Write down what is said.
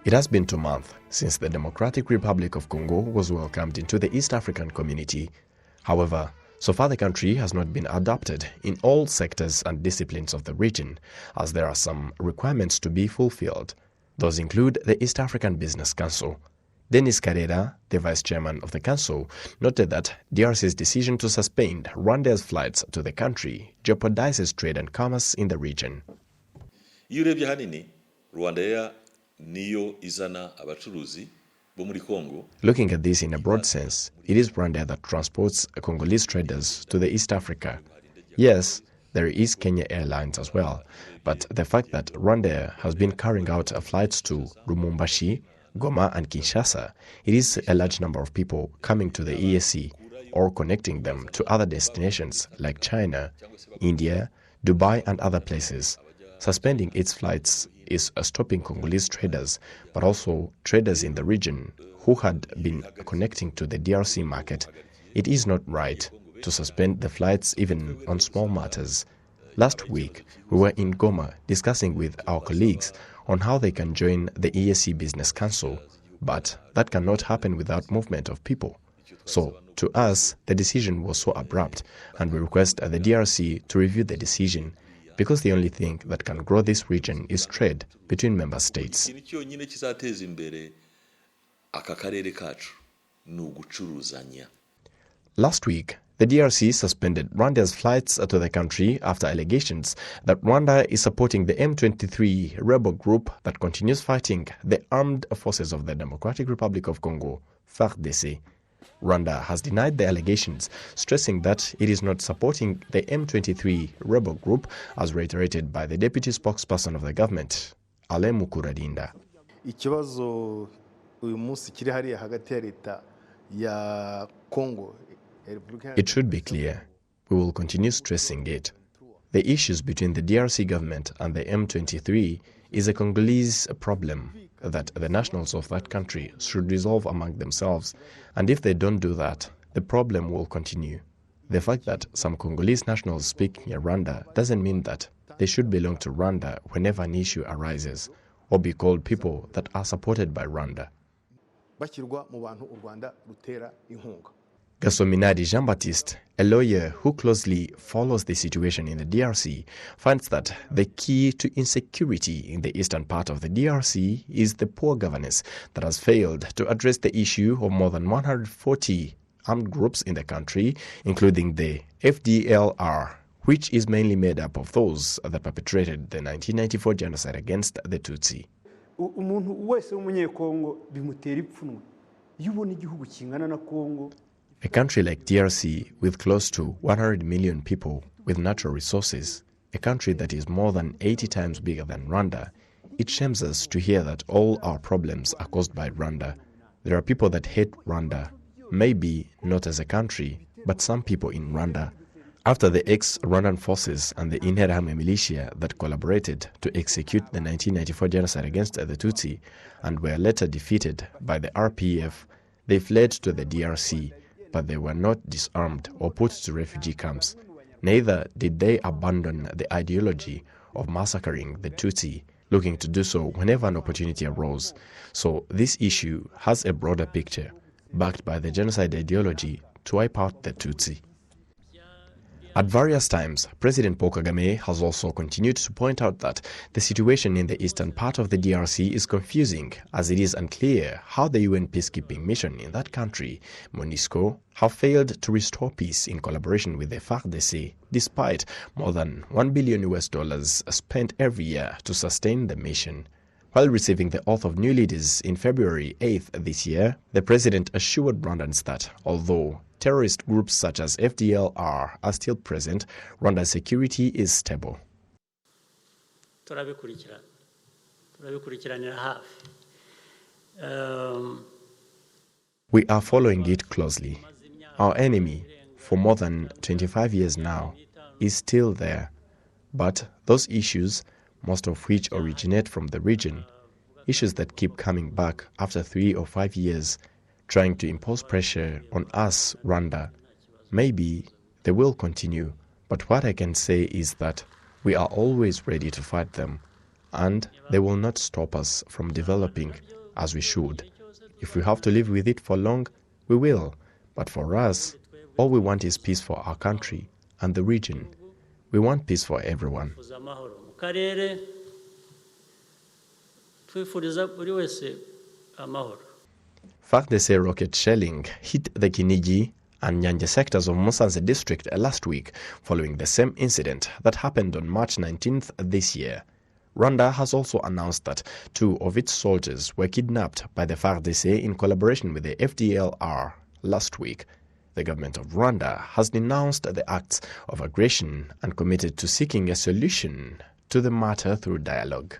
It has been 2 months since the Democratic Republic of Congo was welcomed into the East African community. However, so far the country has not been adopted in all sectors and disciplines of the region, as there are some requirements to be fulfilled. Those include the East African Business Council. Denis Karera, the vice chairman of the council, noted that DRC's decision to suspend Rwandair's flights to the country jeopardizes trade and commerce in the region. Rwandair niyo izana abacuruzi bo muri Congo. Looking at this in a broad sense, it is Rwanda that transports Congolese traders to the East Africa. Yes, there is Kenya Airlines as well, but the fact that Rwandair has been carrying out flights to Lubumbashi, Goma and Kinshasa, it is a large number of people coming to the EAC or connecting them to other destinations like China, India, Dubai and other places. Suspending its flights is stopping Congolese traders, but also traders in the region who had been connecting to the DRC market. It is not right to suspend the flights even on small matters. Last week, we were in Goma discussing with our colleagues on how they can join the EAC Business Council, but that cannot happen without movement of people. So, to us, the decision was so abrupt, and we request the DRC to review the decision, because the only thing that can grow this region is trade between member states. Last week, the DRC suspended Rwanda's flights to the country after allegations that Rwanda is supporting the M23 rebel group that continues fighting the armed forces of the Democratic Republic of Congo, FARDC. Rwanda has denied the allegations, stressing that it is not supporting the M23 rebel group, as reiterated by the deputy spokesperson of the government, Alain Mukuradinda. It should be clear. We will continue stressing it. The issues between the DRC government and the M23 is a Congolese problem that the nationals of that country should resolve among themselves, and if they don't do that, the problem will continue. The fact that some Congolese nationals speak Rwanda doesn't mean that they should belong to Rwanda whenever an issue arises, or be called people that are supported by Rwanda. Gasominadi Jean-Baptiste, a lawyer who closely follows the situation in the DRC, finds that the key to insecurity in the eastern part of the DRC is the poor governance that has failed to address the issue of more than 140 armed groups in the country, including the FDLR, which is mainly made up of those that perpetrated the 1994 genocide against the Tutsi. A country like DRC, with close to 100 million people with natural resources, a country that is more than 80 times bigger than Rwanda, it shames us to hear that all our problems are caused by Rwanda. There are people that hate Rwanda, maybe not as a country, but some people in Rwanda. After the ex-Rwandan forces and the Interahamwe militia that collaborated to execute the 1994 genocide against the Tutsi and were later defeated by the RPF, they fled to the DRC. But they were not disarmed or put to refugee camps. Neither did they abandon the ideology of massacring the Tutsi, looking to do so whenever an opportunity arose. So this issue has a broader picture, backed by the genocide ideology to wipe out the Tutsi. At various times, President Paul Kagame has also continued to point out that the situation in the eastern part of the DRC is confusing, as it is unclear how the UN peacekeeping mission in that country, MONUSCO, have failed to restore peace in collaboration with the FARDC, despite more than $1 billion spent every year to sustain the mission. While receiving the oath of new leaders in February 8th this year, the president assured Rwandans that, although terrorist groups such as FDLR are still present, Rwanda's security is stable. We are following it closely. Our enemy, for more than 25 years now, is still there. But those issues, most of which originate from the region, issues that keep coming back after 3 or 5 years, trying to impose pressure on us, Rwanda. Maybe they will continue, but what I can say is that we are always ready to fight them, and they will not stop us from developing as we should. If we have to live with it for long, we will. But for us, all we want is peace for our country and the region. We want peace for everyone. FARDC rocket shelling hit the Kinigi and Nyanje sectors of Musanze district last week, following the same incident that happened on March 19th this year. Rwanda has also announced that 2 of its soldiers were kidnapped by the FARDC in collaboration with the FDLR last week. The government of Rwanda has denounced the acts of aggression and committed to seeking a solution to the matter through dialogue.